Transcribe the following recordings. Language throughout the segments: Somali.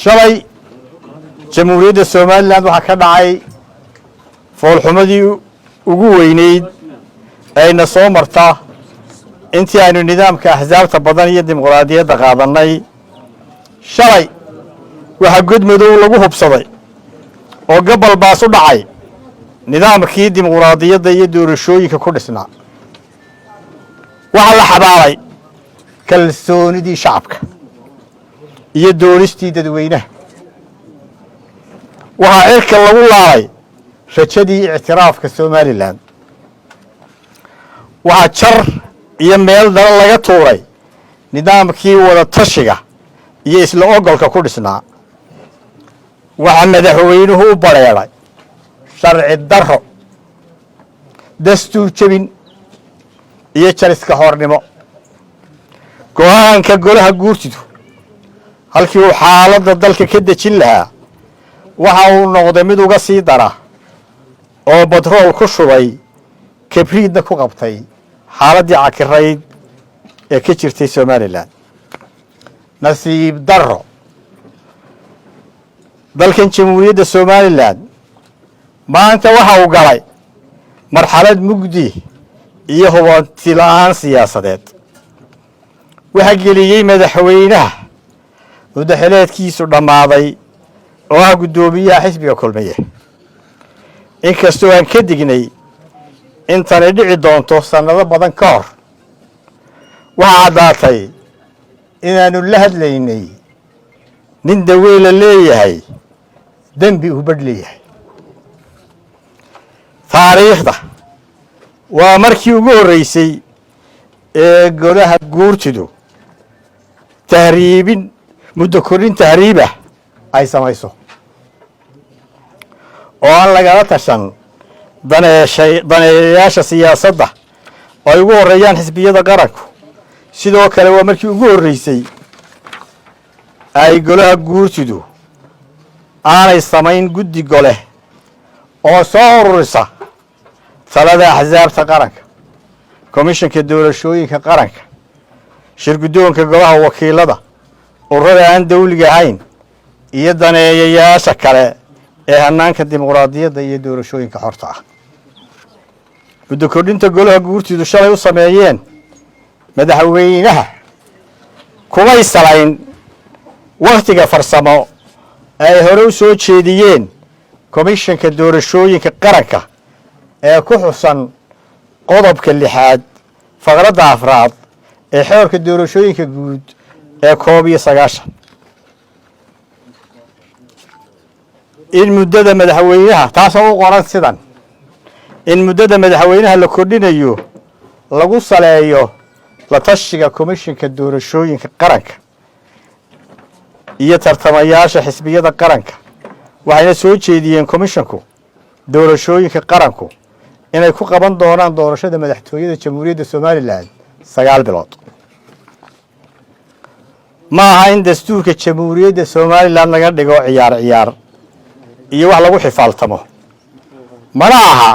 shalay jamhuuriyadda Soomaaliland waxa ka dhacay foolxumadii ugu weyneyd ayna soo marta intii aynu nidaamka axsaabta badan iyo dimuqraadiyadda qaadanay shalay waxa gudmadow lagu hubsaday oo gobol baas u dhacay nidaamkii dimuqraadiyadda iyo doorashooyinka ku dhisnaa waxa la xabaalay kalsoonidii shacabka iyo doonistii dadweynaha waxa cirka lagu laalay rajadii ictiraafka Soomaaliland waxa jar iyo meel dal laga tuuray nidaamkii wada tashiga iyo isla ogolka ku dhisnaa waxa madaxweynuhu u bareeray sharci darro dastuur jabin iyo jariska hornimo go'aanka golaha guurtidu halkii uu xaaladda dalka ka dejin lahaa waxa uu noqday mid uga sii dara oo batrool ku shubay kabriidna ku qabtay xaaladdii cakirayd ee ka jirtay Soomaaliland nasiib darro dalkan jamhuuriyadda Soomaaliland maanta waxa uu galay marxalad mugdi iyo hubanti la'aan siyaasadeed waxa geliyay madaxweynaha muddaxileedkiisu dhammaaday oo ah guddoomiyaha xisbiga kulmiye inkastoo aan ka dignay intani dhici doonto sanado badan ka hor waxa caddaatay inaanu la hadlaynay nin daweela leeyahay dembi uu badh leeyahay taariikhda waa markii ugu horreysay ee golaha guurtidu tahriibin muddo kordhin tahriibah ay samayso oo aan lagala tashan daneeyayaasha siyaasadda oo ay ugu horreeyaan xisbiyada qaranku sidoo kale waa markii ugu horreysay ay golaha guurtidu aanay samayn guddi gole oo soo ururisa talada axsaabta qaranka komishanka doorashooyinka qaranka shir guddoonka golaha wakiilada ururada aan dawliga ahayn iyo daneeyayaasha kale ee hannaanka dimuqraadiyadda iyo doorashooyinka xorta ah muddo kordhinta golaha guurtidu shalay u sameeyeen madaxweynaha kumay salayn wakhtiga farsamo ay hore u soo jeediyeen komishanka doorashooyinka qaranka ee ku xusan qodobka 6 faqradda 4 ee xeerka doorashooyinka guud ee 19 in muddada madaxweynaha taasoo u qoran sidan in muddada madaxweynaha la kordhinayo lagu saleeyo la tashiga komishanka doorashooyinka qaranka iyo tartamayaasha xisbiyada qaranka waxayna soo jeediyeen komishanku doorashooyinka qaranku inay ku qaban doonaan doorashada madaxtooyada jamhuuriyadda Soomaaliland 9 bilood ma aha in dastuurka jamhuuriyadda Soomaaliland laga dhigo ciyaar iyo wax lagu xifaaltamo mana aha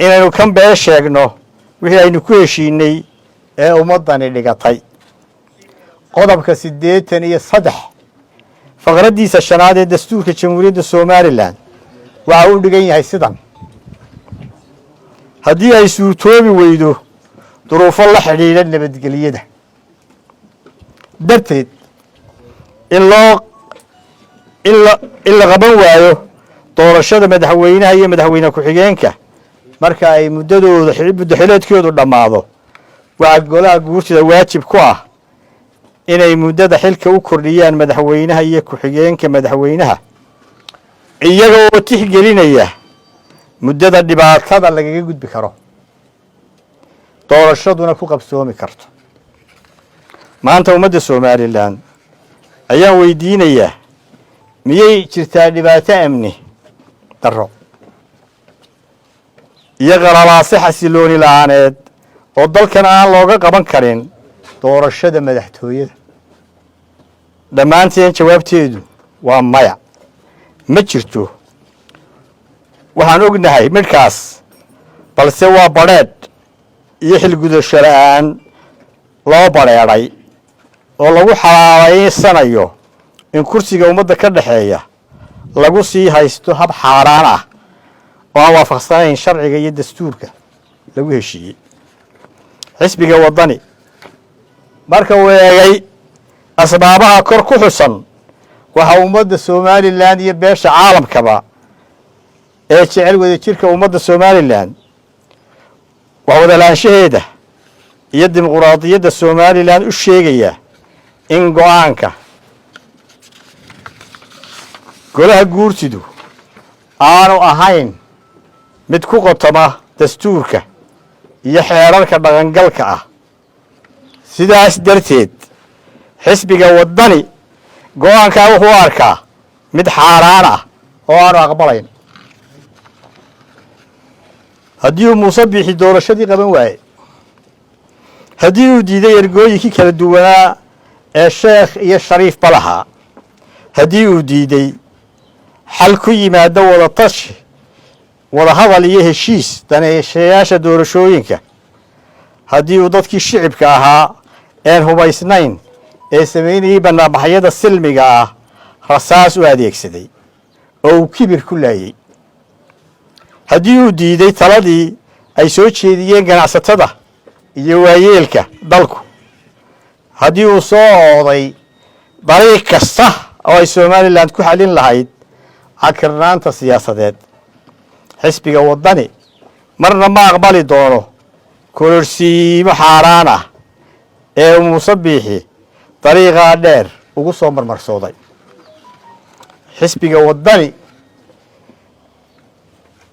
inaynu kan bee sheegno wixii aynu ku heshiinay ee ummadani dhigatay qodobka 83 faqraddiisa 5 ee dastuurka jamhuuriyadda Soomaaliland waxa uu dhigan yahay sidan haddii ay suurtoobi weydo duruufo la xidhiidha nabadgelyada darteed in la qaban waayo doorashada madaxweynaha iyo madaxweyne ku-xigeenka marka ay muddaxileedkoodu dhammaado waxa golaha guurtida waajib ku ah inay muddada xilka u kordhiyaan madaxweynaha iyo ku-xigeenka madaxweynaha iyagoo tixgelinaya muddada dhibaatada lagaga gudbi karo doorashaduna ku qabsoomi karto maanta ummadda Soomaaliland ayaan weydiinayaa miyay jirtaa dhibaato amni darro iyo qalalaase xasilooni la'aaneed oo dalkan aan looga qaban karin doorashada madaxtooyada dhammaanteen jawaabteedu waa maya ma jirto waxaan ognahay midkaas balse waa badheedh iyo xilgudasho la'aan loo bareeray oo lagu xalaalaysanayo in kursiga ummadda ka dhaxeeya lagu sii haysto hab xaaraan ah oo aan waafaqsanayn sharciga iyo dastuurka lagu heshiiyey. xisbiga waddani marka uu eegay asbaabaha kor ku xusan waxa ummadda Somaliland iyo beesha caalamkaba ee jecel wadajirka ummadda Somaliland waa wadalaanshaheeda iyo dimuqraadiyadda Somaliland u sheegaya in go'aanka golaha guurtidu aanu ahayn mid ku qotoma dastuurka iyo xeerarka dhaqangalka ah. sidaas darteed xisbiga waddani go'aankaa wuxuu u arkaa mid xaaraan ah oo aanu aqbalayn. haddii uu Muuse Biixi doorashadii qaban waaye, haddii uu diiday ergooyinkii kala duwanaa ee sheekh iyo shariifba lahaa, haddii uu diiday xal ku yimaada wadatashi wadahadal iyo heshiis daneeshayaasha doorashooyinka, haddii uu dadkii shicibka ahaa een hubaysnayn ee samaynayay bannaanbaxyada silmiga ah rasaas u adeegsaday oo uu kibir ku laayay, haddii uu diiday taladii ay soo jeediyeen ganacsatada iyo waayeelka dalku, haddii uu soo ooday dariiq kasta oo ay Somaliland ku xalin lahayd cakirnaanta siyaasadeed, xisbiga waddani marna ma aqbali doono kororsiimo xaaraan ah ee Muuse Biixi dariiqaa dheer ugu soo marmarsooday. xisbiga waddani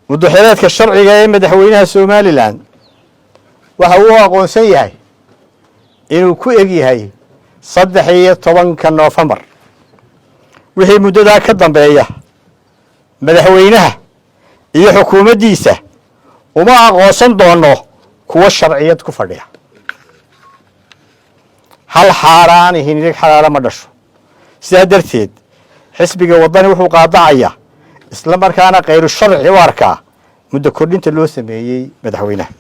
muddaxileedka sharciga ee madaxweynaha Somaliland waxa uu aqoonsan yahay inuu ku eg yahay 13 Noofambar. wixii muddadaa ka dambeeya madaxweynaha iyo xukuumaddiisa uma aqoonsan doono kuwa sharciyad ku fadhiya. hal xaaraan hinig xalaala ma dhasho. sidaa darteed xisbiga waddani wuxuu qaadacayaa isla markaana khayru sharci u arkaa muddo kordhinta loo sameeyey madaxweynaha.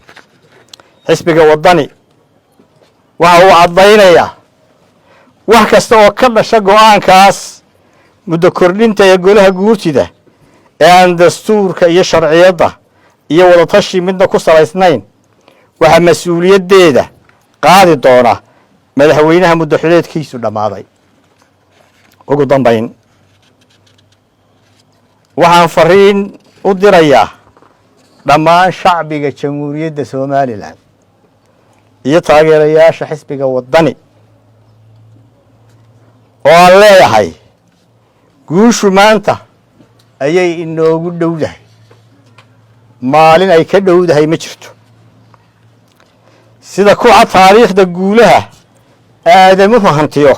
xisbiga waddani waxa uu caddaynayaa wax kasta oo ka dhasha go'aankaas muddo kordhinta ee golaha guurtida ee aan dastuurka iyo sharciyadda iyo wadatashi midna ku salaysnayn waxaa mas-uuliyaddeeda qaadi doona madaxweynaha muddaxileedkiisu dhammaaday. ugu dambayn waxaan fariin u dirayaa dhammaan shacbiga jamhuuriyadda Somaliland iyo taageerayaasha xisbiga waddani oo aan leeyahay guushu maanta ayay inoogu dhowdahay, maalin ay ka dhowdahay ma jirto. sida ku cad taariikhda guulaha aadamuhu hantiyo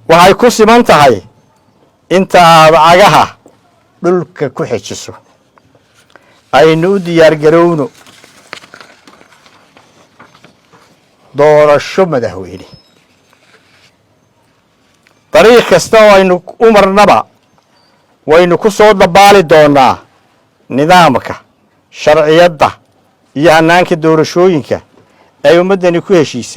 waxay ku siman tahay inta aad cagaha dhulka ku xejiso. aynu u diyaar garowno doorasho madaxweyne. dariiq kasta oo aynu u marnaba waynu ku soo dabaali doonaa nidaamka sharciyadda iyo hannaanka doorashooyinka ay ummaddani ku heshiisay.